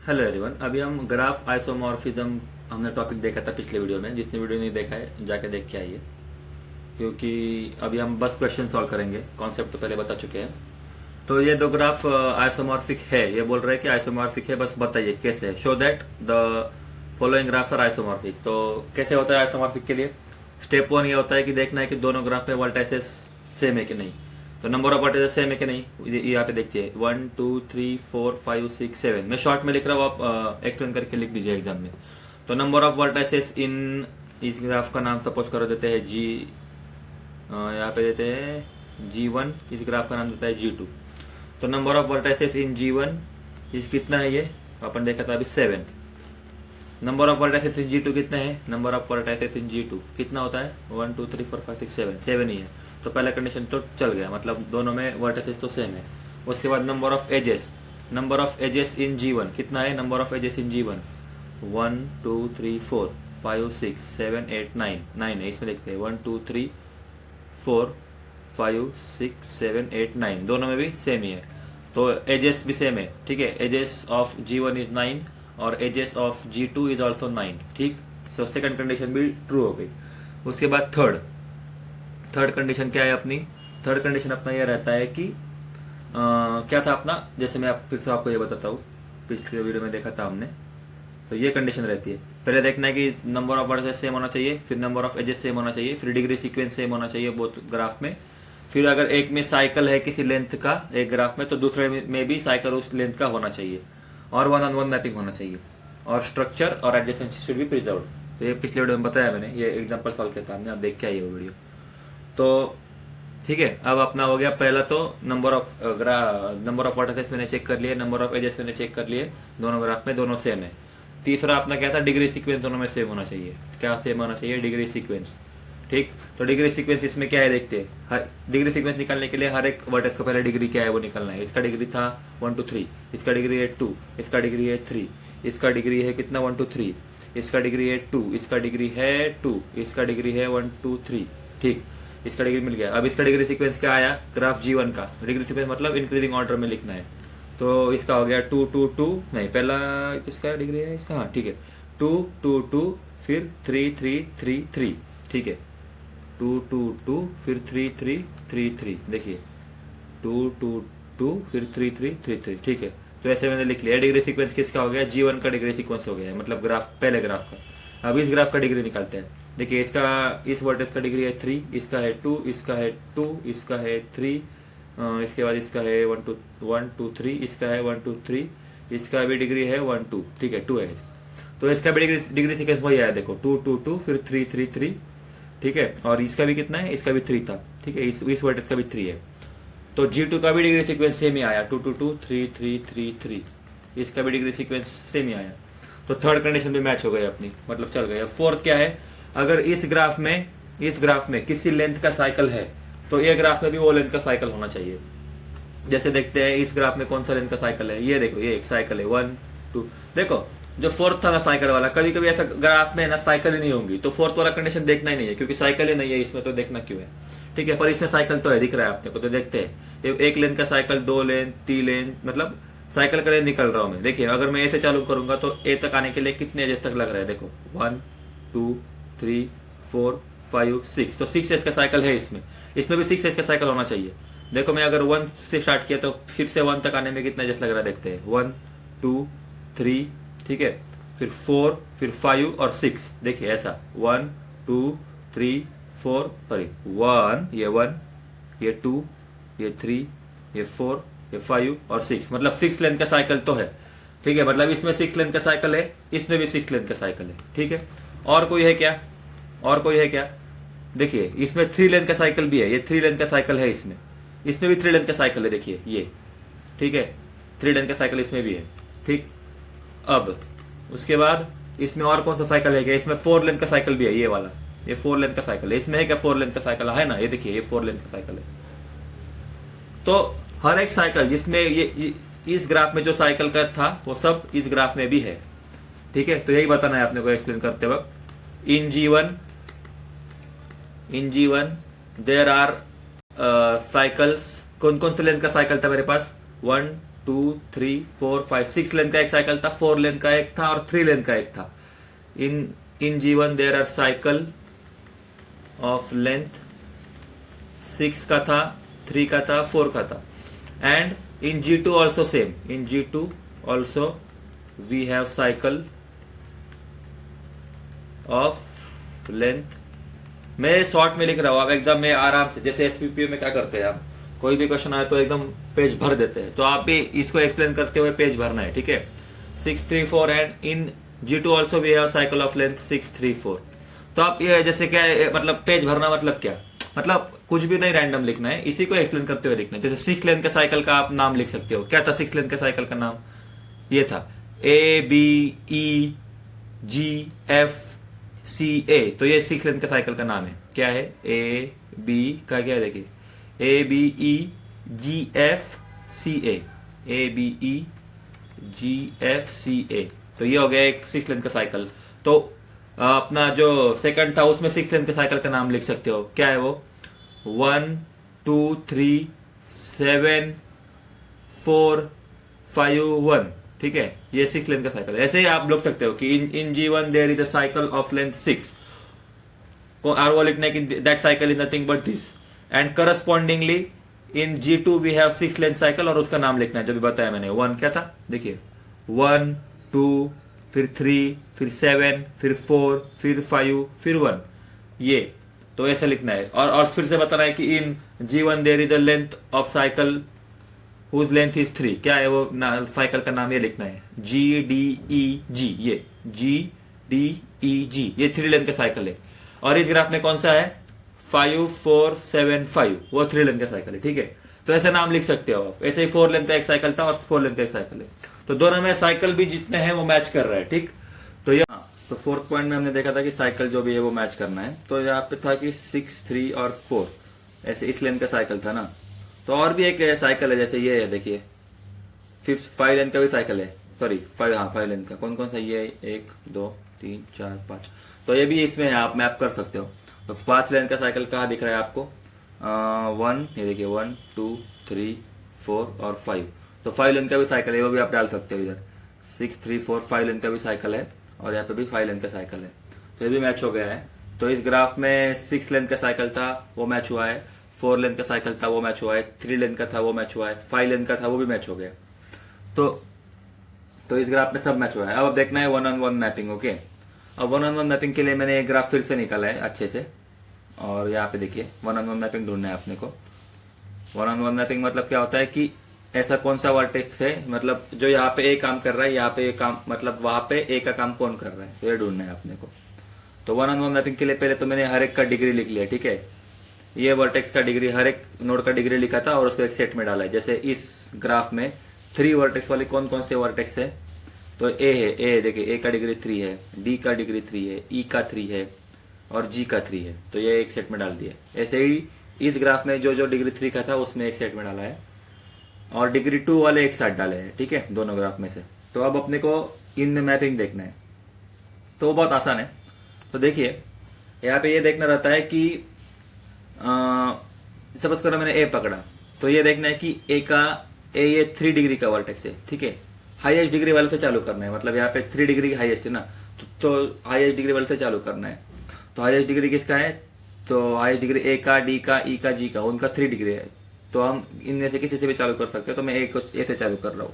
Hello everyone. अभी हम graph isomorphism हमने टॉपिक देखा था पिछले वीडियो में। जिसने वीडियो नहीं देखा है जाके देख के आइए, क्योंकि अभी हम बस क्वेश्चन सॉल्व करेंगे, कॉन्सेप्ट तो पहले बता चुके हैं। तो ये दो ग्राफ आइसोमॉर्फिक है, ये बोल रहे हैं कि आइसोमॉर्फिक है, बस बताइए कैसे है। Show that the following graphs are isomorphic. तो कैसे होता है आइसोमॉर्फिक के लिए? स्टेप वन ये होता है कि देखना है कि दोनों ग्राफ में वर्टाइसेस सेम है कि नहीं। तो नंबर ऑफ वर्टाइसेस सेम है कि नहीं, यहाँ पे देखिए 1 2 3 4 5 6 7। मैं शॉर्ट में लिख रहा हूँ, आप एक्सप्लेन करके लिख दीजिए एग्जाम में। तो नंबर ऑफ वर्टाइसेस इन इस ग्राफ का नाम सपोज करो देते हैं जी, यहाँ पे देते हैं G1, इस ग्राफ का नाम देता है G2। तो number of vertices in G1 इस कितना है, ये अपन देखा था अभी 7। Number of vertices in G2 कितना है? Number of vertices in G2 कितना होता है? 1 2 3 4 5 6 7, 7 ही है। तो पहला कंडीशन तो चल गया, मतलब दोनों में वर्टाइसेस तो सेम है। उसके बाद number of edges, number of edges in G1 कितना है? Number of edges in G1 1 2 3 4 5 6 7 8 9, 9 है। इसमें देखते हैं 1 2 3 4 5 6 7 8 9, दोनों में भी सेम ही है। तो एजेस भी सेम है, ठीक है। एजेस ऑफ G1 इज 9 और edges of G2 is also 9, ठीक। सो सेकंड कंडीशन भी ट्रू हो गई। उसके बाद थर्ड कंडीशन क्या है अपनी? थर्ड कंडीशन अपना यह रहता है कि क्या था अपना, जैसे मैं फिर से आपको ये बताता हूँ, पिछले वीडियो में देखा था हमने। तो ये कंडीशन रहती है, पहले देखना है कि नंबर ऑफ वर्ड्स सेम होना चाहिए, फिर नंबर ऑफ एजेस सेम होना चाहिए, फिर डिग्री सीक्वेंस सेम होना चाहिए बोथ ग्राफ में। फिर अगर एक में साइकिल है किसी लेंथ का एक ग्राफ में, तो दूसरे में भी साइकिल उस लेंथ का होना चाहिए, और 1-on-1 मैपिंग होना चाहिए, और स्ट्रक्चर और एडजेसेंसी शुड बी प्रिजर्व। तो ये पिछले वीडियो में बताया मैंने, ये एग्जांपल सॉल्व किया था हमने, आप देख के आइए वो वीडियो। तो ठीक है, अब अपना हो गया पहला तो नंबर ऑफ वर्टिसेस मैंने चेक कर लिए, नंबर ऑफ एजेस मैंने चेक कर लिए, दोनों ग्राफ में दोनों सेम है। तीसरा अपना क्या था? डिग्री सीक्वेंस दोनों में सेम होना चाहिए। क्या सेम होना चाहिए? डिग्री सीक्वेंस, ठीक। तो डिग्री सीक्वेंस इसमें क्या है देखते हैं। डिग्री सीक्वेंस निकालने के लिए हर एक वर्टेक्स का पहले डिग्री क्या है वो निकालना है। इसका डिग्री था 1 2 3, इसका डिग्री है 2, इसका डिग्री है 3, इसका डिग्री है कितना 1 2 3, इसका डिग्री है 2, इसका डिग्री है 2, इसका डिग्री है 1 2 3, ठीक। इसका डिग्री मिल गया। अब इसका डिग्री सीक्वेंस क्या आया? ग्राफ G1 का डिग्री सीक्वेंस मतलब इंक्रीजिंग ऑर्डर में लिखना है। तो इसका हो गया 2 2 2, नहीं पहला किसका डिग्री है इसका, हाँ ठीक है, 2 2 2, फिर 3 3 3 3, ठीक है। 2 2 2, फिर 3 3 3 3, देखिए 2 2 2, फिर 3 3 3 3, ठीक है। तो ऐसे मैंने लिख लिया। डिग्री सीक्वेंस किसका हो गया? G1 का डिग्री सीक्वेंस हो गया, मतलब ग्राफ, पहले ग्राफ का। अब इस ग्राफ का डिग्री निकालते हैं। देखिए इसका, इस वर्टेक्स का डिग्री है 3, इसका है 2, इसका है 2, इसका है 3, इसके बाद इसका है 1 2 3, इसका है 1 2 3, इसका भी डिग्री है 1 2, ठीक है 2 है। तो इसका भी डिग्री सीक्वेंस वही आया, देखो 2 2 2, फिर 3 3 3, ठीक है। और इसका भी कितना है? इसका भी 3 था, ठीक है। इस वर्टेक्स का भी 3 है। तो G2 का भी डिग्री सीक्वेंस सेम ही आया, 2 2 2 3 3 3 3, इसका भी डिग्री सीक्वेंस सेम ही आया। तो थर्ड कंडीशन भी मैच हो गई अपनी, मतलब चल गई। अब फोर्थ क्या है? अगर इस ग्राफ में किसी लेंथ का साइकिल है, तो ये ग्राफ में भी वो लेंथ का साइकिल होना चाहिए। जैसे देखते हैं इस ग्राफ में कौन सा लेंथ का साइकिल है। ये देखो, ये एक साइकिल है 1 2, देखो जो फोर्थ था ना साइकिल वाला, कभी कभी ऐसा ग्राफ में ना साइकिल ही नहीं होंगी, तो फोर्थ वाला कंडीशन देखना ही नहीं है, क्योंकि साइकिल ही नहीं है इसमें, तो देखना क्यों है, ठीक है। पर इसमें साइकिल तो है, दिख रहा है आपने को, तो देखते हैं एक लेंथ का साइकिल, 2 लेंथ, 3 लेंथ, मतलब साइकिल का लेंथ निकल रहा हूं मैं। देखिए अगर मैं ए से चालू करूंगा तो ए तक आने के लिए कितने एजेस तक लग रहा है? देखो 1 2 3 4 5 6, तो 6 एज का साइकिल है इसमें भी 6 एज का साइकिल होना चाहिए। देखो मैं अगर 1 से स्टार्ट किया तो फिर से 1 तक आने में कितना एजेस लग रहा है, देखते हैं 1 2 3, ठीक है, फिर 4, फिर 5 और 6, देखिए ऐसा 1 2 3 4, सॉरी 1, ये 1, ये 2, ये 3, ये 4, ये 5 और 6, मतलब 6 लेंथ का साइकिल तो है, ठीक है। मतलब इसमें 6 लेंथ का साइकिल है, इसमें भी 6 लेंथ का साइकिल है, ठीक है। और कोई है क्या? और कोई है क्या? देखिए इसमें 3 लेंथ का साइकिल भी है, ये 3 लेंथ का साइकिल है इसमें भी 3 लेंथ का साइकिल है, देखिए ये, ठीक है। 3 लेंथ का साइकिल इसमें भी है, ठीक। अब उसके बाद इसमें और कौन सा साइकिल है क्या? इसमें 4 लेंथ का साइकिल भी है, ये वाला, ये 4 लेंथ का साइकिल है। इसमें है क्या 4 लेंथ का साइकिल? है ना, ये देखिए ये 4 लेंथ का साइकिल है। तो हर एक साइकिल जिसमें ये इस ग्राफ में जो साइकिल का था वो सब इस ग्राफ में भी है, ठीक है। तो यही बताना है आपने को एक्सप्लेन करते वक्त। इन G1 देयर आर साइकिल्स, कौन कौन से लेंथ का साइकिल था मेरे पास? 1 2, 3, 4, 5, 6 लेंथ का एक साइकिल था, 4 लेंथ का एक था और 3 लेंथ का एक था। In G1 there are cycle of length 6 का था, 3 का था, 4 का था। And in G2 also same, in G2 also we have cycle of length. मैं शॉर्ट में लिख रहा हूं, आप एग्जाम में आराम से, जैसे एसपीपीओ में क्या करते हैं, आप कोई भी क्वेश्चन आए तो एकदम पेज भर देते हैं, तो आप भी इसको एक्सप्लेन करते हुए पेज भरना है, ठीक है। 6, 3, 4 and in G2 also we have cycle of length 6, 3, 4। तो आप ये जैसे क्या मतलब पेज भरना मतलब क्या, मतलब कुछ भी नहीं रैंडम लिखना है, इसी को एक्सप्लेन करते हुए लिखना है। जैसे 6 लेंथ का साइकिल का आप नाम लिख सकते हो, क्या था 6 लेंथ का साइकिल का नाम, ये था ABEGFCA। तो ये 6 लेंथ का साइकिल का नाम है, क्या है, AB का क्या है, देखिए ABEGFCA, ABEGFCA। तो ये हो गया एक 6 लेंथ का साइकिल। तो अपना जो सेकंड था उसमें 6 लेंथ के साइकिल का नाम लिख सकते हो, क्या है वो, 1, 2, 3, 7, 4, 5, 1, ठीक है। ये 6 लेंथ का साइकिल। ऐसे ही आप लिख सकते हो कि in G1 there is a cycle of length 6, और वो लिखना है कि that cycle is nothing but this. And correspondingly in G2 we have 6 length cycle, और उसका नाम लिखना है, जब भी बताया मैंने। 1 क्या था, देखिए 1, 2, फिर 3, फिर 7, फिर 4, फिर 5, फिर 1, ये तो ऐसा लिखना है। और फिर से बताना है कि in G1 there is a length of cycle whose length is 3, क्या है वो साइकिल का नाम, ये लिखना है GDEG, ये GDEG, ये 3 लेंथ का साइकिल है। और इस ग्राफ में कौन सा है, 5, 4, 7, 5, वो 3 लेंथ का साइकिल है, ठीक है। तो ऐसे नाम लिख सकते हो आप। ऐसे ही 4 लेंथ का एक साइकिल था और 4 लेंथ का एक साइकिल है, तो दोनों में साइकिल भी जितने हैं वो मैच कर रहा है, ठीक। तो यहाँ तो 4th पॉइंट में हमने देखा था कि साइकिल जो भी है वो मैच करना है। तो यहाँ पे था कि 6, 3 और 4 ऐसे इस लेंथ का साइकिल था ना। तो और भी एक साइकिल है, जैसे ये है, देखिए 5 लेंथ का भी साइकिल है, सॉरी 5 लेंथ का। कौन कौन सा, ये 1, 2, 3, 4, 5, तो ये भी इसमें है, आप मैप कर सकते हो। तो 5 लेंथ का साइकिल कहाँ दिख रहा है आपको, 1, ये देखिए 1, 2, 3, 4 और 5। तो 5 लेंथ का भी साइकिल है, वो भी आप डाल सकते हो इधर। 6, 3, 4, 5 लेंथ का भी साइकिल है, और यहाँ पे भी 5 लेंथ का साइकिल है, तो ये भी मैच हो गया है। तो इस ग्राफ में 6 लेंथ का साइकिल था वो मैच हुआ है, 4 लेंथ का साइकिल था वो मैच हुआ है, 3 लेंथ का था वो मैच हुआ है, 5 लेंथ का था वो भी मैच हो गया। तो इस ग्राफ में सब मैच हुआ है। अब देखना है 1-on-1 मैपिंग, ओके। अब 1-on-1 मैपिंग के लिए मैंने एक ग्राफ फिर से निकाला है अच्छे से, और यहाँ पे देखिए 1-on-1 मैपिंग ढूंढना है अपने को। 1-on-1 मैपिंग मतलब क्या होता है कि ऐसा कौन सा वर्टेक्स है, मतलब जो यहाँ पे ए काम कर रहा है, यहाँ पे ए काम, मतलब वहां पे ए का काम कौन कर रहा है, तो ये ढूंढना है अपने को। तो 1-on-1 मैपिंग के लिए पहले तो मैंने हर एक का डिग्री लिख लिया, ठीक है। ये वर्टेक्स का डिग्री, हर एक नोड का डिग्री लिखा था और उसको एक सेट में डाला है। जैसे इस ग्राफ में 3 वर्टेक्स वाले कौन कौन से वर्टेक्स है, तो ए है, ए देखिए ए का डिग्री 3 है, डी का डिग्री 3 है, ई का 3 है और जी का 3 है, तो ये एक सेट में डाल दिया। ऐसे ही इस ग्राफ में जो जो डिग्री 3 का था उसमें एक सेट में डाला है, और डिग्री 2 वाले एक साथ डाले हैं, ठीक है, दोनों ग्राफ में से। तो अब अपने को इनमें मैपिंग देखना है, तो वो बहुत आसान है। तो देखिए यहाँ पे ये देखना रहता है कि सपोज करो मैंने ए पकड़ा, तो ये देखना है कि ए ये 3 डिग्री का वर्टेक्स है, ठीक है। हाईएस्ट डिग्री वाले से चालू करना है, मतलब यहाँ पे 3 डिग्री की हाईएस्ट है ना, तो हाईएस्ट डिग्री वाले से चालू करना है। तो हाईएस्ट डिग्री किसका है, तो हाईएस्ट डिग्री ए का, डी का, ई का, जी का, उनका 3 डिग्री है। तो हम इनमें से किसी से भी चालू कर सकते हैं, तो मैं ए से चालू कर रहा हूँ।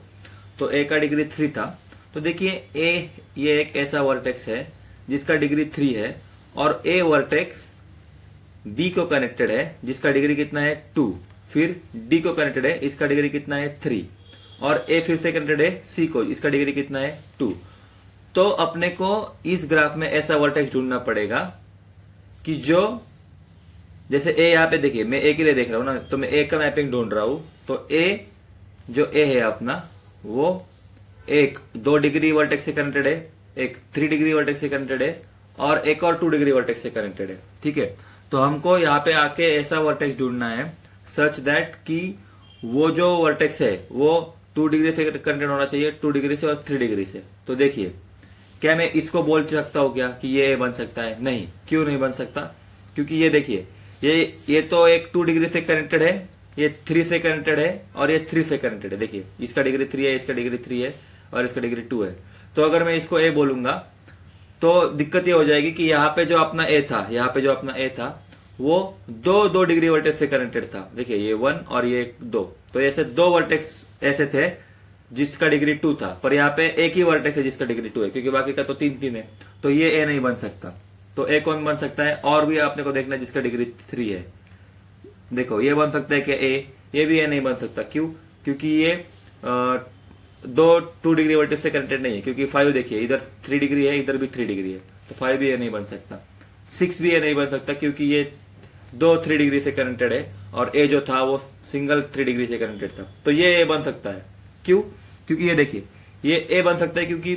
तो ए का डिग्री 3 था, तो देखिए ए ये एक ऐसा वर्टेक्स है जिसका डिग्री 3 है, और ए वर्टेक्स बी को कनेक्टेड है जिसका डिग्री कितना है 2, फिर डी को कनेक्टेड है, इसका डिग्री कितना है 3, और ए फिर से कनेक्टेड है सी को, इसका डिग्री कितना है 2। तो अपने को इस ग्राफ में ऐसा वर्टेक्स ढूंढना पड़ेगा कि जो, जैसे ए यहाँ पे देखिए मैं ए के लिए देख रहा हूं ना, तो मैं ए का मैपिंग ढूंढ रहा हूं। तो ए जो ए है अपना, वो एक 2 डिग्री वर्टेक्स से कनेक्टेड है, एक 3 डिग्री वर्टेक्स से कनेक्टेड है, और एक और 2 डिग्री वर्टेक्स से कनेक्टेड है, ठीक है। तो हमको यहाँ पे आके ऐसा वर्टेक्स ढूंढना है सच दैट कि वो जो वर्टेक्स है वो 2 डिग्री से कनेक्टेड होना चाहिए, 2 डिग्री से और 3 डिग्री से। तो देखिए क्या मैं इसको बोल सकता हूं क्या कि ये बन सकता है, नहीं, क्यों नहीं बन सकता, क्योंकि ये देखिए ये तो एक 2 डिग्री से कनेक्टेड है ये 3 से कनेक्टेड है और ये 3 से कनेक्टेड है। देखिए इसका डिग्री 3 है, इसका डिग्री 3 है और इसका डिग्री 2 है। तो अगर मैं इसको ए बोलूंगा तो दिक्कत ये हो जाएगी कि यहाँ पे जो अपना ए था, यहाँ पे जो अपना ए था वो दो डिग्री वर्टेक्स से कनेक्टेड था। देखिए ये 1 और ये 2, तो ऐसे 2 वर्टेक्स ऐसे थे जिसका डिग्री 2 था, पर यहाँ पे एक ही वर्टेक्स है जिसका डिग्री 2 है, क्योंकि बाकी का तो 3 है। तो ये ए नहीं बन सकता। तो ए कौन बन सकता है? और भी आपने को देखना है जिसका डिग्री 3 है। देखो ये बन सकता है कि ए, ये भी ए नहीं बन सकता। क्यों? क्योंकि ये 2 डिग्री वर्टेक्स से कनेक्टेड नहीं है, क्योंकि 5 देखिए इधर 3 डिग्री है, इधर भी 3 डिग्री है, तो 5 भी ए नहीं बन सकता। 6 भी ए नहीं बन सकता, क्योंकि ये 3 डिग्री से कनेक्टेड है और ए जो था वो सिंगल 3 डिग्री से कनेक्टेड था। तो ये ए बन सकता है। क्यों? क्योंकि ये देखिए ये ए बन सकता है, क्योंकि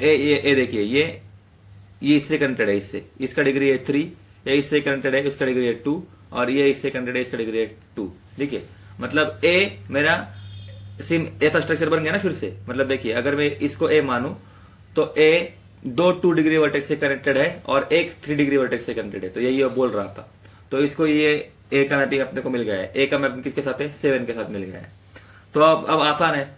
ए देखिए ये इससे कनेक्टेड है, इससे, इसका डिग्री है 3, ये इससे कनेक्टेड है, इसका डिग्री है 2, और ये इससे कनेक्टेड है, इसका डिग्री है 2। देखिए मतलब ए मेरा सिम ऐसा स्ट्रक्चर बन गया ना फिर से। मतलब देखिए अगर मैं इसको ए मानूं तो ए 2 डिग्री वर्टेक्स से कनेक्टेड है और एक 3 डिग्री वर्टेक्स से कनेक्टेड है। तो यही बोल रहा था। तो इसको ये ए का मैपिंग अपने को मिल गया है। ए का मैपिंग किसके साथ है? 7 के साथ मिल गया है। तो अब आसान है।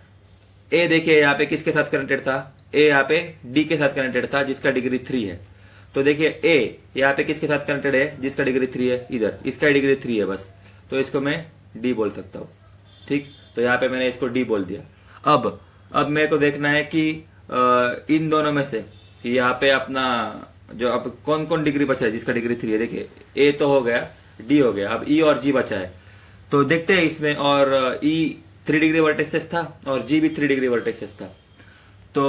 ए देखिए यहाँ पे किसके साथ कनेक्टेड था? ए यहाँ पे डी के साथ कनेक्टेड था जिसका डिग्री 3 है। तो देखिए ए यहाँ पे किसके साथ कनेक्टेड है? जिसका डिग्री 3 है, इधर इसका डिग्री 3 है बस। तो इसको मैं डी बोल सकता हूँ। ठीक, तो यहाँ पे मैंने इसको डी बोल दिया। अब मेरे को देखना है कि इन दोनों में से कि यहाँ पे अपना जो अब कौन कौन डिग्री बचा है जिसका डिग्री 3 है। देखिए ए तो हो गया, डी हो गया, अब ई और जी बचा है। तो देखते हैं इसमें। और ई 3 डिग्री वर्टेक्सेस था और जी भी 3 डिग्री वर्टेक्सेस था। तो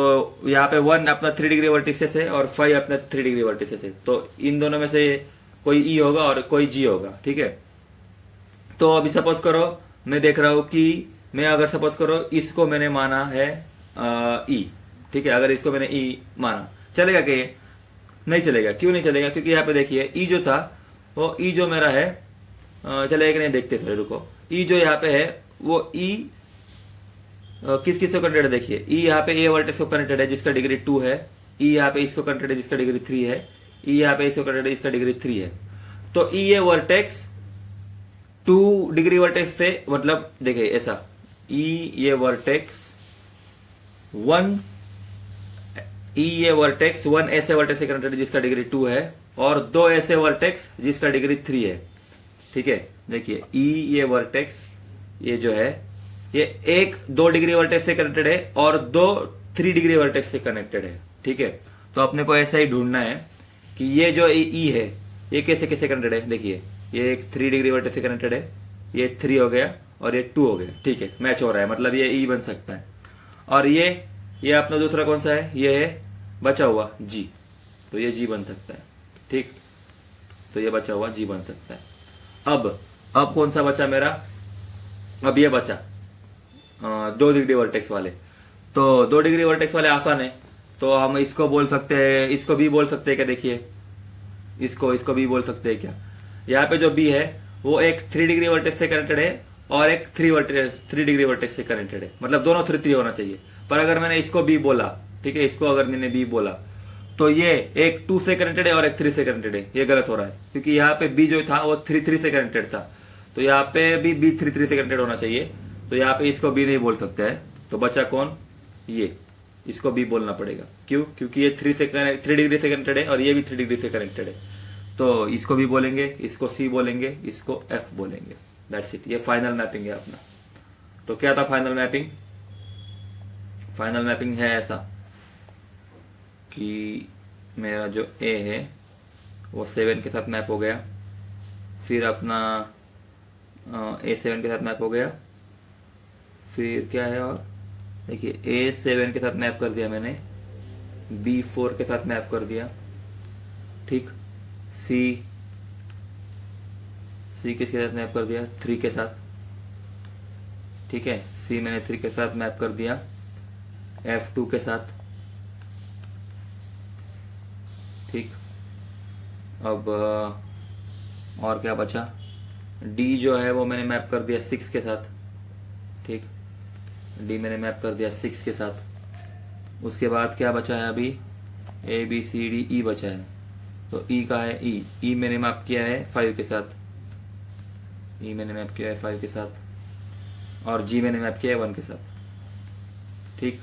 यहाँ पे 1 अपना 3 डिग्री वर्टेक्सेस है और 5 अपना 3 डिग्री वर्टेक्सेस है। तो इन दोनों में से कोई ई होगा और कोई जी होगा। ठीक है, तो अभी सपोज करो मैं देख रहा हूं कि मैं अगर सपोज करो इसको मैंने माना है ई। ठीक है, अगर इसको मैंने ई माना, चलेगा क्या? ये नहीं चलेगा। क्यों नहीं चलेगा? क्योंकि यहाँ पे देखिए ई जो था वो ई जो मेरा है, चलेगा कि नहीं देखते थे, रुको। ई जो यहाँ पे है वो ई किस किस को कनेक्टेड है? देखिए ई यहाँ पे ए वर्टेक्स को कनेक्टेड है जिसका डिग्री 2 है, ई यहाँ पे इसको कनेक्टेड है जिसका डिग्री 3 है, ई यहाँ पे इसको कनेक्टेड है इसका डिग्री 3 है। तो ई ए वर्टेक्स 2 डिग्री वर्टेक्स से, मतलब देखिए ऐसा, ई ये वर्टेक्स 1 ऐसे वर्टेक्स से कनेक्टेड है जिसका डिग्री 2 है और 2 ऐसे वर्टेक्स जिसका डिग्री 3 है। ठीक है, देखिए ई ये वर्टेक्स ये जो है ये 2 डिग्री वर्टेक्स से कनेक्टेड है और 2 3 डिग्री वर्टेक्स से कनेक्टेड है। ठीक है, तो अपने को ऐसा ही ढूंढना है कि ये जो ई है ये कैसे कैसे कनेक्टेड है। देखिए ये एक 3 डिग्री वर्टेक्स से कनेक्टेड है, ये 3 हो गया और ये 2 हो गया। ठीक है, मैच हो रहा है, मतलब ये ई बन सकता है। और ये अपना दूसरा कौन सा है? ये है बचा हुआ जी, तो ये जी बन सकता है। ठीक, तो ये बचा हुआ जी बन सकता है। अब कौन सा बचा मेरा? अब ये बचा 2 डिग्री वर्टेक्स वाले। तो 2 डिग्री वर्टेक्स वाले आसान है, तो हम इसको बोल सकते हैं, इसको भी बोल सकते हैं क्या? देखिए इसको भी बोल सकते हैं क्या? यहाँ पे जो बी है वो एक 3 डिग्री वर्टेक्स से कनेक्टेड है और एक 3 डिग्री वर्टेक्स से कनेक्टेड है, मतलब दोनों 3 होना चाहिए। पर अगर मैंने इसको बी बोला, ठीक है, इसको अगर मैंने बी बोला तो ये एक 2 से कनेक्टेड है और एक 3 से कनेक्टेड है। ये गलत हो रहा है, क्योंकि यहाँ पे बी जो था वो 3 से कनेक्टेड था, तो यहाँ पे भी बी 3 से कनेक्टेड होना चाहिए। तो यहाँ पे इसको बी नहीं बोल सकते हैं, तो बचा कौन? ये, इसको बी बोलना पड़ेगा। क्यों? क्योंकि ये 3 डिग्री से कनेक्टेड है और ये भी 3 डिग्री से कनेक्टेड है। तो इसको भी बोलेंगे, इसको सी बोलेंगे, इसको एफ बोलेंगे। दैट्स इट, ये फाइनल मैपिंग है अपना। तो क्या था फाइनल मैपिंग? फाइनल मैपिंग है ऐसा कि मेरा जो ए है वो 7 के साथ मैप हो गया, फिर अपना A7 के साथ मैप हो गया, फिर क्या है और देखिए A7 के साथ मैप कर दिया मैंने, B4 के साथ मैप कर दिया। ठीक, C किसके साथ मैप कर दिया? 3 के साथ। ठीक है, C मैंने 3 के साथ मैप कर दिया, F2 के साथ। ठीक, अब और क्या बचा? D जो है वो मैंने मैप कर दिया 6 के साथ। ठीक, D मैंने मैप कर दिया 6 के साथ। उसके बाद क्या बचा है? अभी ABCD E बचा है। तो E का है E मैंने मैप किया है 5 के साथ। ई मैंने मैप किया है 5 के साथ और जी मैंने मैप किया है 1 के साथ। ठीक,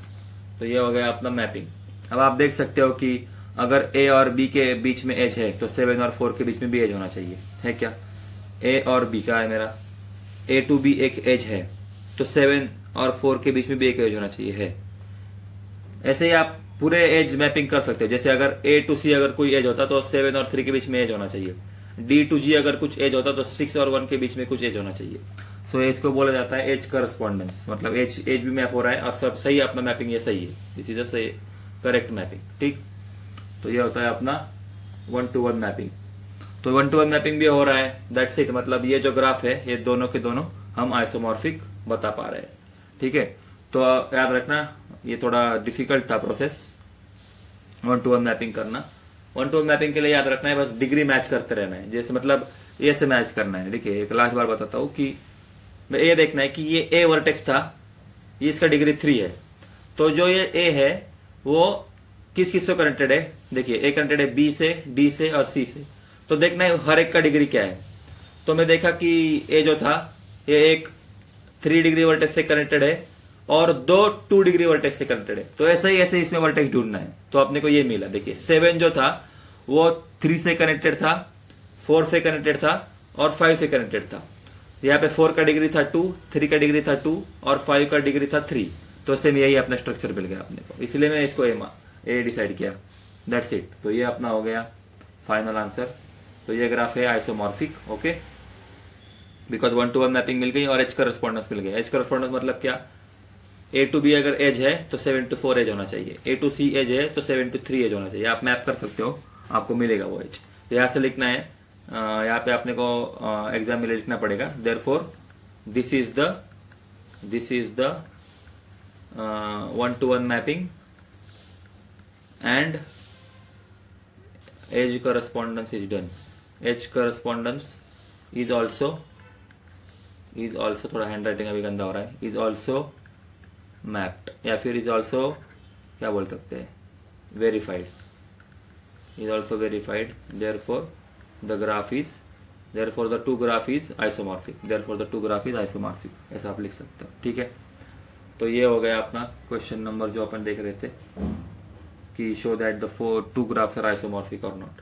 तो ये हो गया अपना मैपिंग। अब आप देख सकते हो कि अगर ए और बी के बीच में एज है तो 7 और 4 के बीच में भी एज होना चाहिए, है क्या? ए और बी का है मेरा, ए टू बी एक एज है तो 7 और 4 के बीच में भी एक एज होना चाहिए, है। ऐसे ही आप पूरे एज मैपिंग कर सकते हो। जैसे अगर ए टू सी अगर कोई एज होता तो 7 और 3 के बीच में एज होना चाहिए। डी टू जी अगर कुछ एज होता तो 6 और 1 के बीच में कुछ एज होना चाहिए। सो इसको बोला जाता है एज करस्पॉन्डेंस, मतलब एज भी मैप हो रहा है और सब सही, अपना मैपिंग ये सही है, this is a correct mapping. ठीक, तो ये होता है अपना 1-to-1 मैपिंग। तो 1-to-1 मैपिंग भी हो रहा है, दैट्स इट। मतलब ये जो ग्राफ है ये दोनों के दोनों हम आइसोमॉर्फिक बता पा रहे हैं। ठीक है, तो याद रखना ये थोड़ा डिफिकल्ट था प्रोसेस 1-to-1 मैपिंग करना। 1-to-1 मैपिंग के लिए याद रखना है बस डिग्री मैच करते रहना है। जैसे मतलब ए से मैच करना है। देखिए एक लास्ट बार बताता हूँ कि ये देखना है कि ये ए वर्टेक्स था, ये इसका डिग्री 3 है, तो जो ये ए है वो किस किस से कनेक्टेड है? देखिए ए कनेक्टेड है बी से, डी से और सी से। तो देखना है हर एक का डिग्री क्या है। तो मैं देखा कि ए जो था ये एक 3 डिग्री वर्टेक्स से कनेक्टेड है और 2 डिग्री वर्टेक्स से कनेक्टेड है। तो ऐसे ही इसमें वर्टेक्स ढूंढना है। तो अपने को ये मिला, देखिए 7 जो था वो 3 से कनेक्टेड था, 4 से कनेक्टेड था और 5 से कनेक्टेड था। यहाँ पे 4 का डिग्री था 2, 3 का डिग्री था 2 और 5 का डिग्री था 3। तो सेम यही अपना स्ट्रक्चर मिल गया अपने को, इसलिए मैं इसको ए डिसाइड किया, दैट्स इट। तो ये अपना हो गया फाइनल आंसर। तो ये ग्राफ है isomorphic, okay, because 1-to-1 mapping मिल गई और एज करस्पॉन्डेंस मिल गया। एज करस्पॉन्डेंस मतलब क्या? ए टू बी अगर एज है तो 7 to 4 एज होना चाहिए, ए टू सी एज है तो 7 to 3 एज होना चाहिए। आप मैप कर सकते हो, आपको मिलेगा वो एज। यहाँ से लिखना है, यहाँ पे आपने को एग्जाम में लिखना पड़ेगा, therefore this is the 1-to-1 mapping and edge correspondence is done. Edge correspondence is also थोड़ा हैंड राइटिंग अभी गंदा हो रहा है, is also mapped या फिर is also क्या बोल सकते हैं, verified, is also verified, therefore the two graph is isomorphic, ऐसा आप लिख सकते हो। ठीक है, तो ये हो गया अपना क्वेश्चन नंबर जो अपन देख रहे थे कि show that the 2 graphs are isomorphic or not।